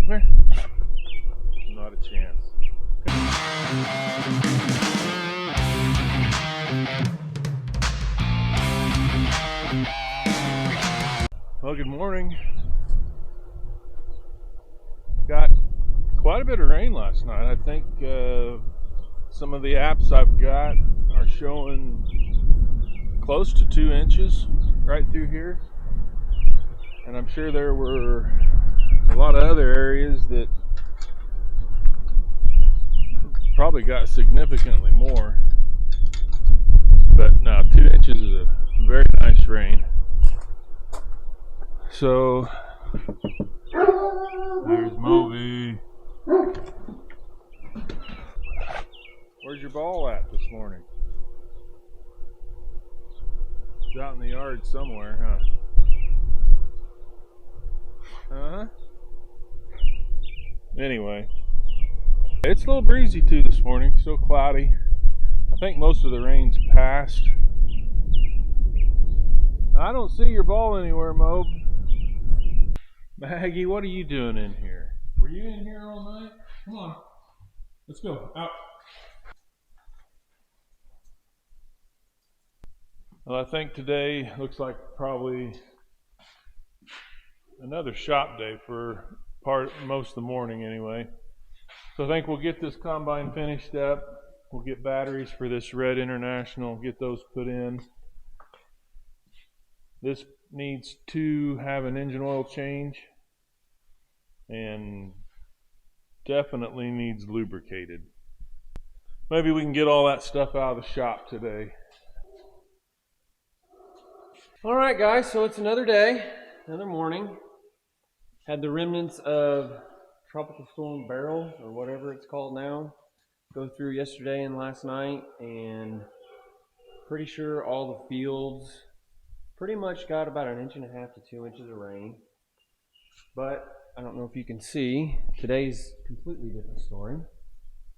Come here. Not a chance. Well, good morning. Got quite a bit of rain last night. I think some of the apps I've got are showing close to 2 inches right through here. And I'm sure there were a lot of other areas that probably got significantly more. But no, 2 inches is a very nice rain. So there's Moby. Where's your ball at this morning? It's out in the yard somewhere, huh? Anyway, it's a little breezy too this morning, still cloudy. I think most of the rain's passed. I don't see your ball anywhere, Mobe. Maggie, what are you doing in here? Were you in here all night? Come on, let's go, out. Well, I think today looks like probably another shop day for most of the morning anyway. So I think we'll get this combine finished up. We'll get batteries for this Red International, get those put in. This needs to have an engine oil change and definitely needs lubricated. Maybe we can get all that stuff out of the shop today. All right, guys, so it's another day, another morning. Had the remnants of Tropical Storm Beryl, or whatever it's called now, go through yesterday and last night, and pretty sure all the fields pretty much got about 1.5 to 2 inches of rain. But I don't know if you can see, today's a completely different story.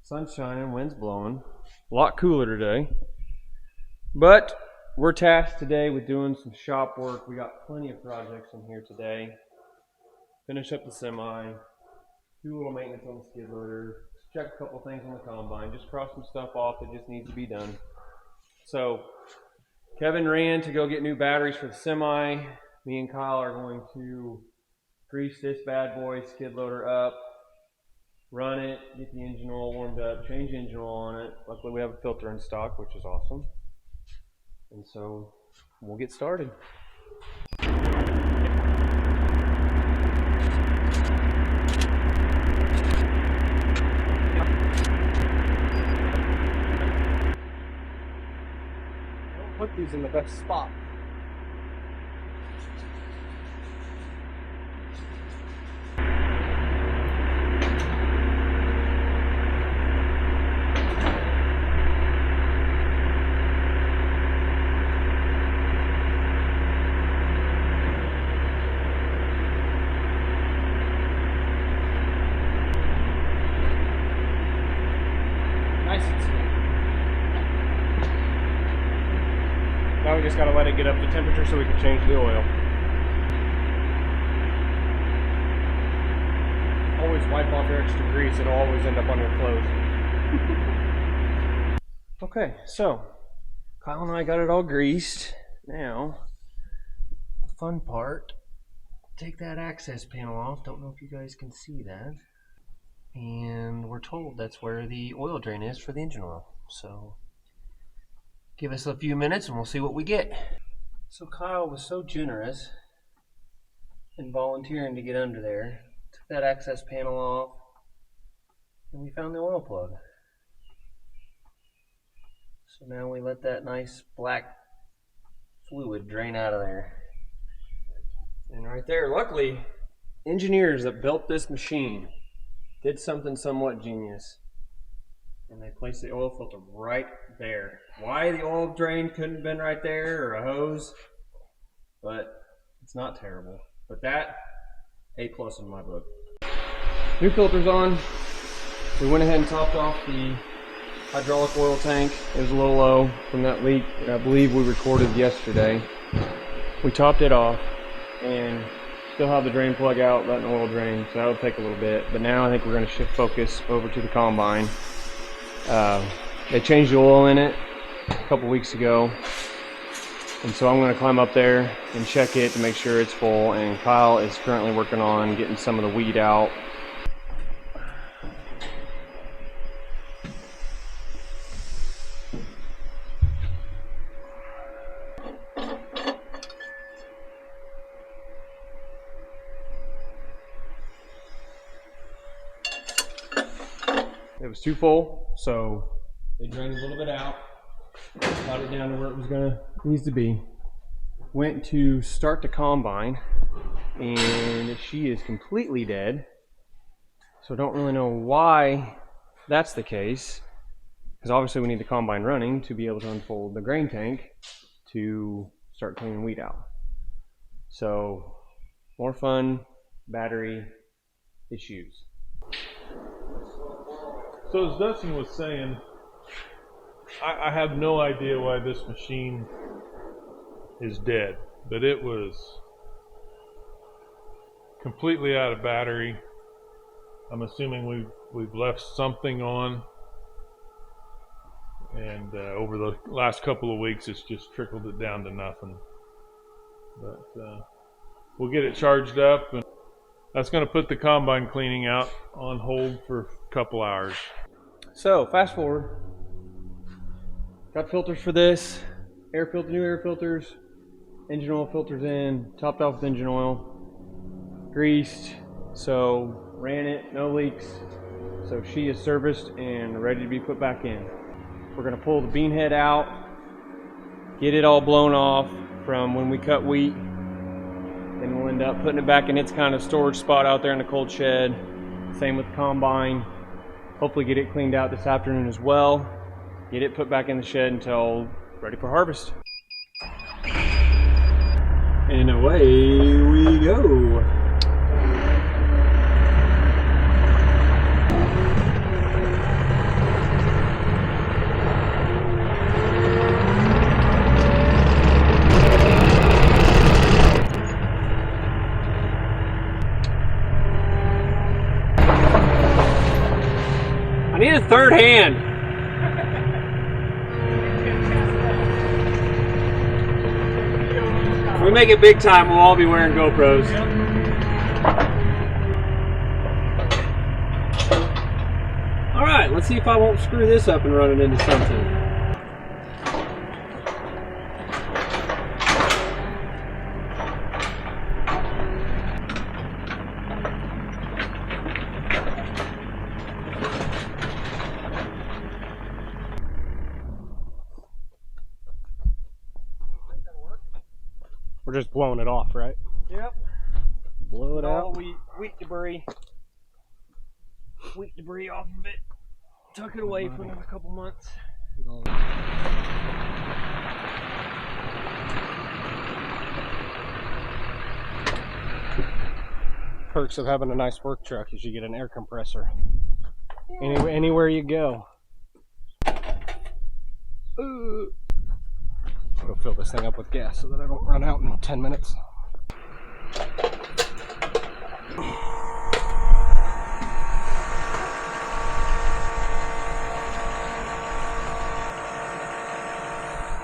Sun's shining, wind's blowing, a lot cooler today. But we're tasked today with doing some shop work. We got plenty of projects in here today. Finish up the semi, do a little maintenance on the skid loader, check a couple things on the combine, just cross some stuff off that just needs to be done. So Kevin ran to go get new batteries for the semi. Me and Kyle are going to grease this bad boy skid loader up, run it, get the engine oil warmed up, change engine oil on it. Luckily we have a filter in stock, which is awesome. And so we'll get started. Put these in the best spot. Nice and smooth. Now we just got to let it get up to temperature so we can change the oil. Always wipe off your extra grease, it'll always end up on your clothes. Okay, so Kyle and I got it all greased. Now, the fun part, take that access panel off. Don't know if you guys can see that. And we're told that's where the oil drain is for the engine oil. So give us a few minutes and we'll see what we get. So Kyle was so generous in volunteering to get under there. Took that access panel off and we found the oil plug. So now we let that nice black fluid drain out of there. And right there, luckily, engineers that built this machine did something somewhat genius. And they placed the oil filter right there. Why the oil drain couldn't have been right there, or a hose, but it's not terrible. But that, A+ in my book. New filter's on. We went ahead and topped off the hydraulic oil tank. It was a little low from that leak that I believe we recorded yesterday. We topped it off, and Still have the drain plug out, letting oil drain, so that'll take a little bit. But now I think we're going to shift focus over to the combine. They changed the oil in it a couple weeks ago, and so I'm going to climb up there and check it to make sure it's full. And Kyle is currently working on getting some of the weed out. It was too full, so they drained a little bit out, got it down to where it was needs to be. Went to start the combine, and she is completely dead. So I don't really know why that's the case, because obviously we need the combine running to be able to unfold the grain tank to start cleaning weed out. So more fun, battery issues. So as Dustin was saying, I have no idea why this machine is dead, but it was completely out of battery. I'm assuming we've left something on, and over the last couple of weeks it's just trickled it down to nothing. But we'll get it charged up, and that's going to put the combine cleaning out on hold for a couple hours. So fast forward, got filters for this, new air filters, engine oil filters in, topped off with engine oil, greased, so ran it, no leaks. So she is serviced and ready to be put back in. We're going to pull the bean head out, get it all blown off from when we cut wheat, and we'll end up putting it back in its kind of storage spot out there in the cold shed. Same with the combine. Hopefully get it cleaned out this afternoon as well. Get it put back in the shed until ready for harvest. And away we go. I need a third hand. If we make it big time, we'll all be wearing GoPros. All right, let's see if I won't screw this up and run it into something. We're just blowing it off, right? Yep. Blow it out. All wheat debris off of it. Tuck it away for another couple months. Perks of having a nice work truck is you get an air compressor. Anywhere you go. Go fill this thing up with gas so that I don't run out in 10 minutes.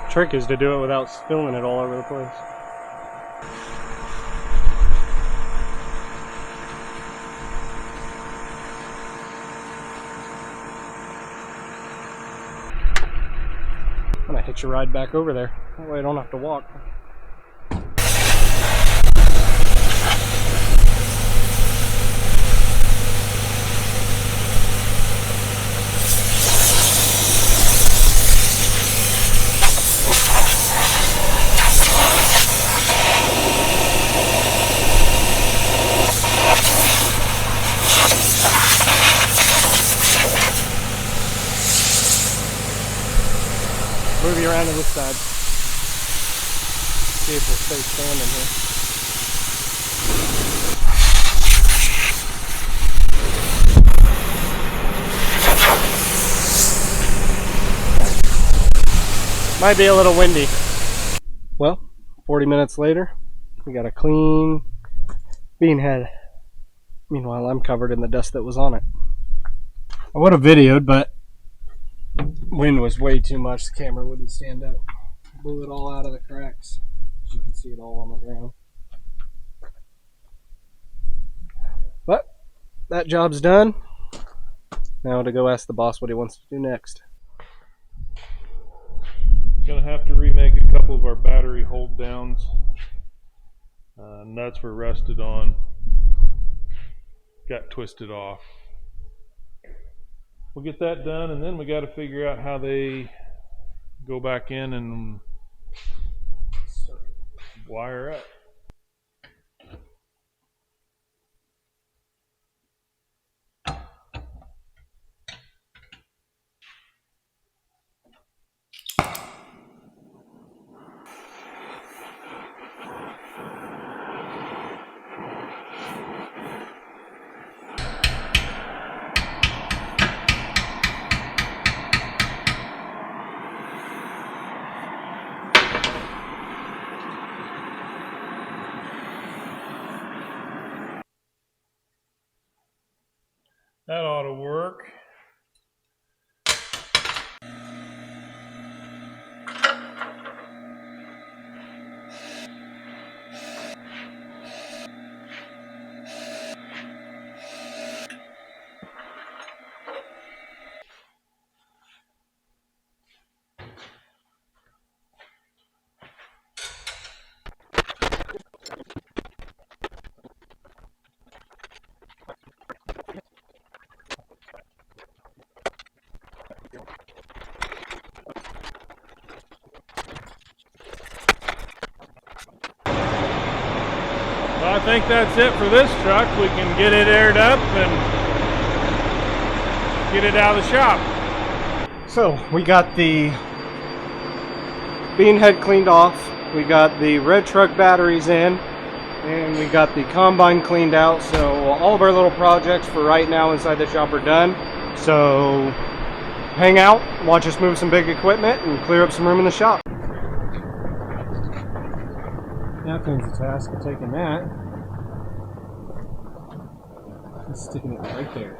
Trick is to do it without spilling it all over the place. I'm gonna hitch a ride back over there. That way I don't have to walk. Move you around to this side. See if we'll stay standing here. Might be a little windy. Well, 40 minutes later, we got a clean bean head. Meanwhile, I'm covered in the dust that was on it. I would have videoed, but wind was way too much. The camera wouldn't stand up. Blew it all out of the cracks. As you can see it all on the ground. But that job's done. Now to go ask the boss what he wants to do next. Gonna have to remake a couple of our battery hold downs. Nuts were rusted on. Got twisted off. We'll get that done, and then we got to figure out how they go back in and wire up. That ought to work. Well, I think that's it for this truck. We can get it aired up and get it out of the shop. So we got the bean head cleaned off. We got the red truck batteries in. And we got the combine cleaned out. So all of our little projects for right now inside the shop are done. So hang out, watch us move some big equipment and clear up some room in the shop. Now comes the task of taking that and sticking it right there.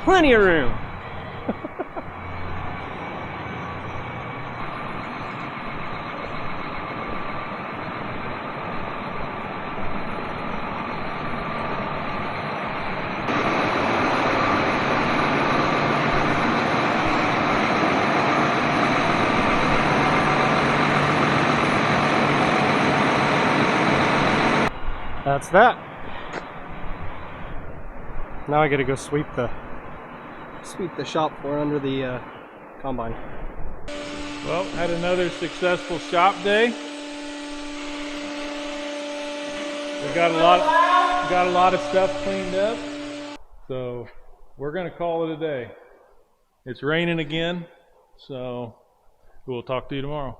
Plenty of room. that's that. Now I gotta go sweep the shop floor under the combine. Well, had another successful shop day. We got a lot of stuff cleaned up. So we're gonna call it a day. It's raining again, so we'll talk to you tomorrow.